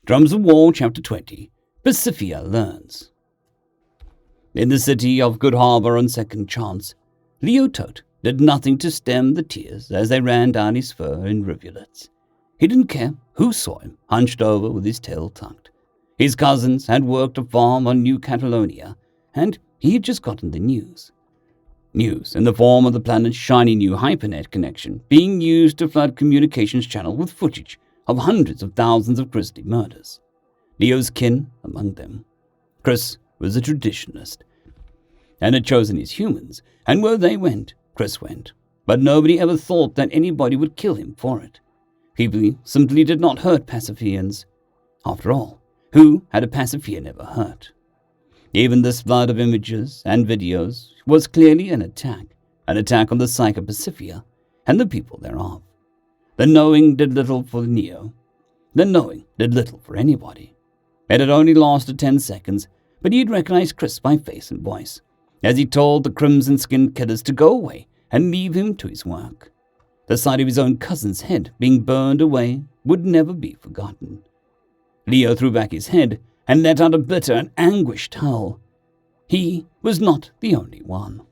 Drums of War, Chapter 20. Pacifica Learns. In the city of Good Harbor on Second Chance, Leo Tote did nothing to stem the tears as they ran down his fur in rivulets. He didn't care who saw him, hunched over with his tail tucked. His cousins had worked a farm on New Catalonia, and he had just gotten the news. News in the form of the planet's shiny new hypernet connection being used to flood communications channel with footage of hundreds of thousands of grisly murders. Leo's kin among them. Chris was a traditionalist, and had chosen his humans, and where they went, Chris went. But nobody ever thought that anybody would kill him for it. People simply did not hurt Pacifians. After all, who had a Pacifian ever hurt? Even this flood of images and videos was clearly an attack on the Psycho Pacifica and the people thereof. The knowing did little for Neo. The knowing did little for anybody. It had only lasted 10 seconds, but he'd recognized Chris by face and voice, as he told the crimson-skinned killers to go away and leave him to his work. The sight of his own cousin's head being burned away would never be forgotten. Leo threw back his head and let out a bitter and anguished howl. He was not the only one.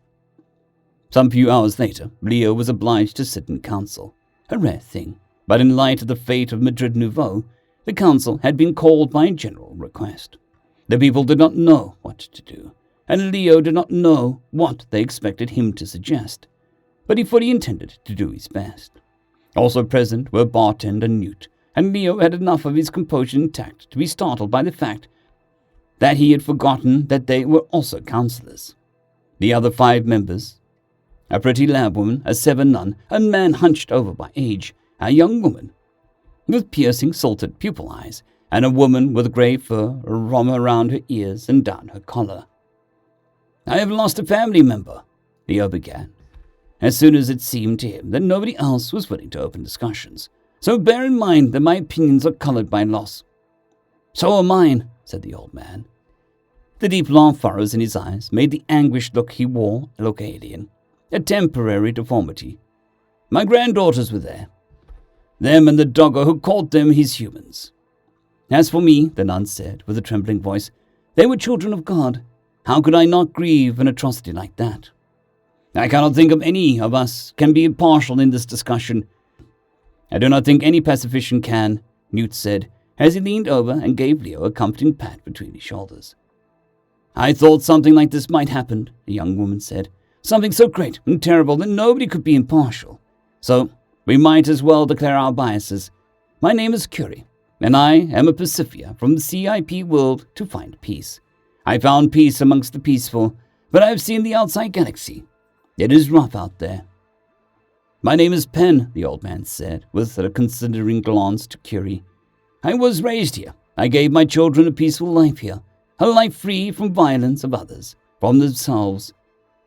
Some few hours later, Leo was obliged to sit in council. A rare thing, but in light of the fate of Madrid Nouveau, the council had been called by general request. The people did not know what to do, and Leo did not know what they expected him to suggest, but he fully intended to do his best. Also present were Bartend and Newt, and Leo had enough of his composure intact to be startled by the fact that he had forgotten that they were also councillors. The other 5 members, a pretty lab woman, a 7 nun, a man hunched over by age, a young woman with piercing salted pupil eyes, and a woman with grey fur around her ears and down her collar. "I have lost a family member," Leo began, as soon as it seemed to him that nobody else was willing to open discussions. "So bear in mind that my opinions are coloured by loss." "So are mine," said the old man. The deep long furrows in his eyes made the anguished look he wore look alien. A temporary deformity. "My granddaughters were there. Them and the doggo who called them his humans. As for me," the nun said with a trembling voice, "they were children of God. How could I not grieve an atrocity like that? I cannot think of any of us can be impartial in this discussion." "I do not think any pacifician can," Newt said, as he leaned over and gave Leo a comforting pat between his shoulders. "I thought something like this might happen," the young woman said. "Something so great and terrible that nobody could be impartial. So we might as well declare our biases. My name is Cory, and I am a Pacifica from the CIP world to find peace. I found peace amongst the peaceful, but I have seen the outside galaxy. It is rough out there." "My name is Penn," the old man said, with a considering glance to Cory. "I was raised here. I gave my children a peaceful life here, a life free from violence of others, from themselves.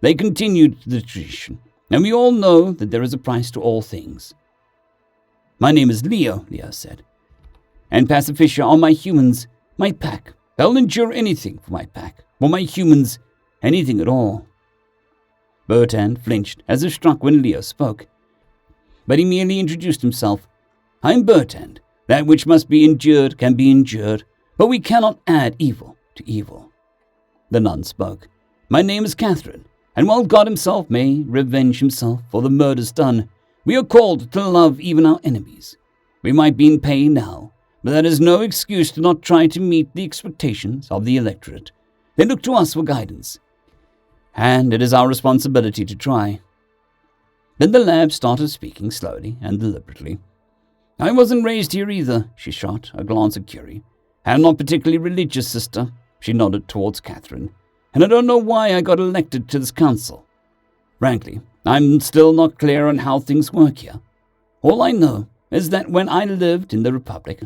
They continued the tradition, and we all know that there is a price to all things." "My name is Leo," said, "and Pacificia are my humans, my pack. I'll endure anything for my pack, for my humans, anything at all." Bertrand flinched as if struck when Leo spoke, but he merely introduced himself. "I am Bertrand. That which must be endured can be endured, but we cannot add evil to evil." The nun spoke. "My name is Catherine, and while God himself may revenge himself for the murders done, we are called to love even our enemies. We might be in pain now, but that is no excuse to not try to meet the expectations of the electorate. They look to us for guidance, and it is our responsibility to try." Then the lab started speaking slowly and deliberately. "I wasn't raised here either," she shot a glance at Cory. "I'm not particularly religious, sister," she nodded towards Catherine, "and I don't know why I got elected to this council. Frankly, I'm still not clear on how things work here. All I know is that when I lived in the Republic,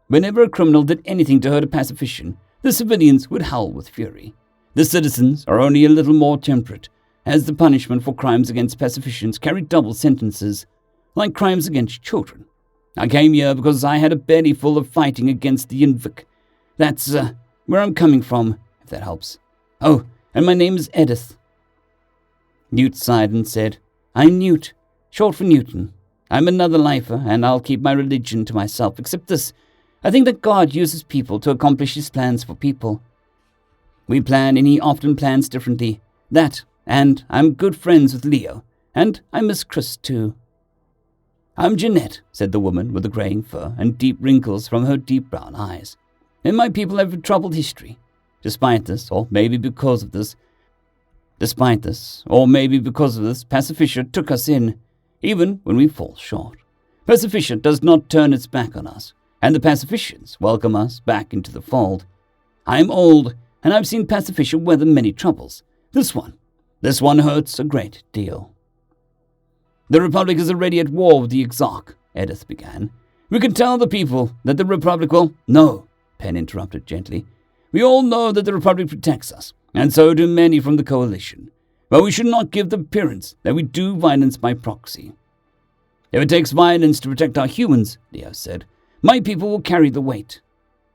whenever a criminal did anything to hurt a pacifician, the civilians would howl with fury. The citizens are only a little more temperate, as the punishment for crimes against pacificians carried double sentences, like crimes against children. I came here because I had a belly full of fighting against the Invoc. That's where I'm coming from, if that helps. Oh, and my name is Edith." Newt sighed and said, "I'm Newt, short for Newton. I'm another lifer, and I'll keep my religion to myself, except this. I think that God uses people to accomplish his plans for people. We plan, and he often plans differently. That, and I'm good friends with Leo, and I miss Chris too. I'm Jeanette, said the woman with the greying fur and deep wrinkles from her deep brown eyes. And my people have a troubled history. Despite this, or maybe because of this, Pacificia took us in, even when we fall short. Pacificia does not turn its back on us, and the Pacificians welcome us back into the fold. I am old, and I've seen Pacificia weather many troubles. This one hurts a great deal. The Republic is already at war with the Exarch, Edith began. We can tell the people that the Republic will... No, Penn interrupted gently. We all know that the Republic protects us, and so do many from the Coalition. But we should not give the appearance that we do violence by proxy. If it takes violence to protect our humans, Leo said, my people will carry the weight.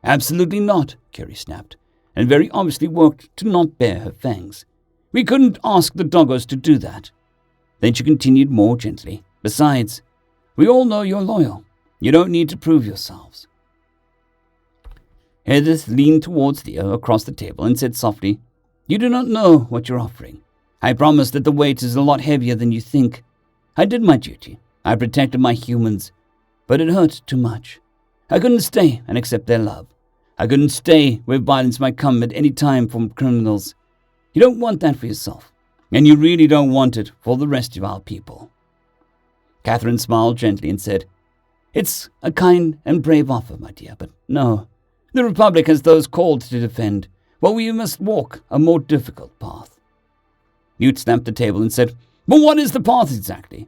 Absolutely not, Kerry snapped, and very obviously worked to not bare her fangs. We couldn't ask the doggos to do that. Then she continued more gently. Besides, we all know you're loyal. You don't need to prove yourselves. Edith leaned towards Leo across the table and said softly, You do not know what you're offering. I promise that the weight is a lot heavier than you think. I did my duty. I protected my humans, but it hurt too much. I couldn't stay and accept their love. I couldn't stay where violence might come at any time from criminals. You don't want that for yourself, and you really don't want it for the rest of our people. Catherine smiled gently and said, It's a kind and brave offer, my dear, but no. The Republic has those called to defend, while we must walk a more difficult path. Newt snapped the table and said, But what is the path exactly?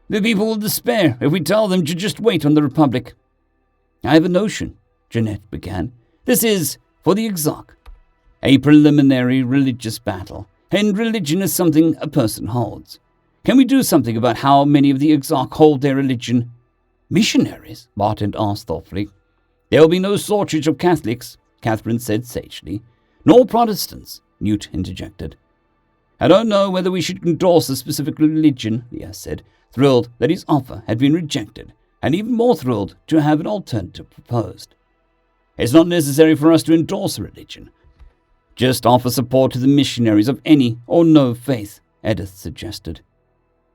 The people will despair if we tell them to just wait on the Republic. I have a notion, Jeanette began. This is, for the Exarch, a preliminary religious battle, and religion is something a person holds. Can we do something about how many of the Exarch hold their religion? Missionaries? Martin asked thoughtfully. There will be no shortage of Catholics, Catherine said sagely. Nor Protestants, Newt interjected. I don't know whether we should endorse a specific religion, Leo said, thrilled that his offer had been rejected, and even more thrilled to have an alternative proposed. It's not necessary for us to endorse a religion. Just offer support to the missionaries of any or no faith, Edith suggested.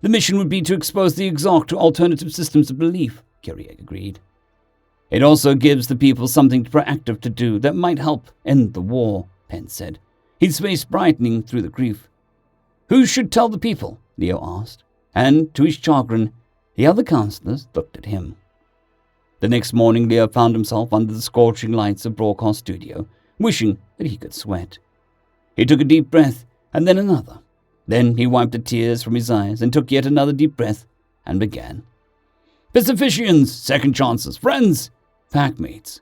The mission would be to expose the Exarch to alternative systems of belief, Kerry agreed. It also gives the people something proactive to do that might help end the war, Penn said, his face brightening through the grief. Who should tell the people? Leo asked, and, to his chagrin, the other councillors looked at him. The next morning, Leo found himself under the scorching lights of broadcast studio, wishing that he could sweat. He took a deep breath, and then another. Then he wiped the tears from his eyes and took yet another deep breath, and began. Pacificians, second chances, friends, packmates.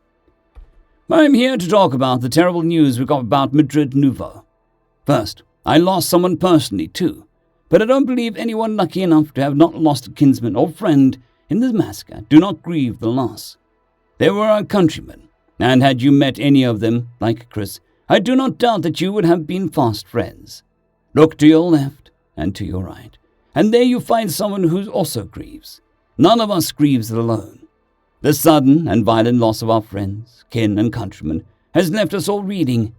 I'm here to talk about the terrible news we got about Madrid Nouveau. First, I lost someone personally, too, but I don't believe anyone lucky enough to have not lost a kinsman or friend in this massacre do not grieve the loss. They were our countrymen, and had you met any of them, like Chris, I do not doubt that you would have been fast friends. Look to your left and to your right, and there you find someone who also grieves. None of us grieves alone. The sudden and violent loss of our friends, kin, and countrymen has left us all reading.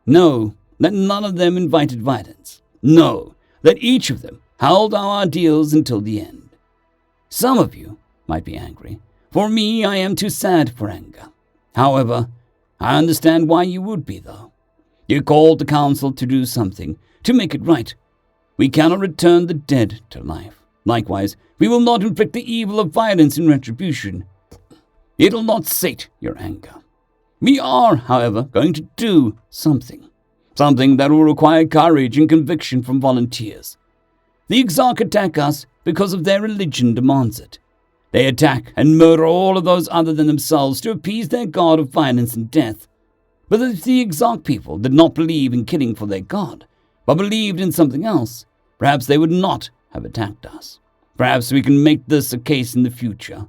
Know that none of them invited violence. Know that each of them held our ideals until the end. Some of you might be angry. For me, I am too sad for anger. However, I understand why you would be, though. You called the council to do something, to make it right. We cannot return the dead to life. Likewise, we will not inflict the evil of violence in retribution. It'll not sate your anger. We are, however, going to do something. Something that will require courage and conviction from volunteers. The Exarch attack us because of their religion demands it. They attack and murder all of those other than themselves to appease their god of violence and death. But if the Exarch people did not believe in killing for their god, but believed in something else, perhaps they would not have attacked us. Perhaps we can make this a case in the future.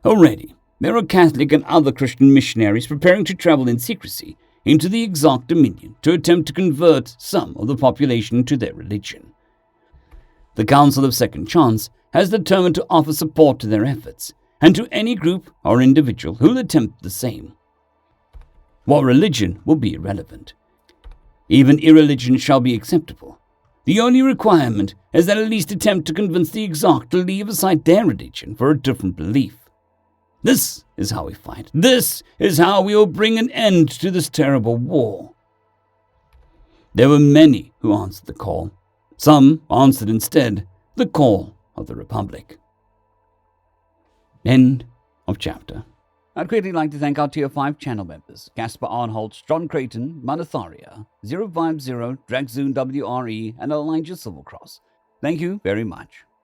Already, there are Catholic and other Christian missionaries preparing to travel in secrecy into the Exarch dominion to attempt to convert some of the population to their religion. The Council of Second Chance has determined to offer support to their efforts, and to any group or individual who'll attempt the same. What religion will be irrelevant. Even irreligion shall be acceptable. The only requirement is that at least attempt to convince the Exarch to leave aside their religion for a different belief. This is how we fight. This is how we will bring an end to this terrible war. There were many who answered the call. Some answered instead the call of the Republic. End of chapter. I'd greatly like to thank our Tier 5 channel members, Casper Arnholtz, John Creighton, Manatharia, 050, Dragzoon WRE, and Elijah Silvercross. Thank you very much.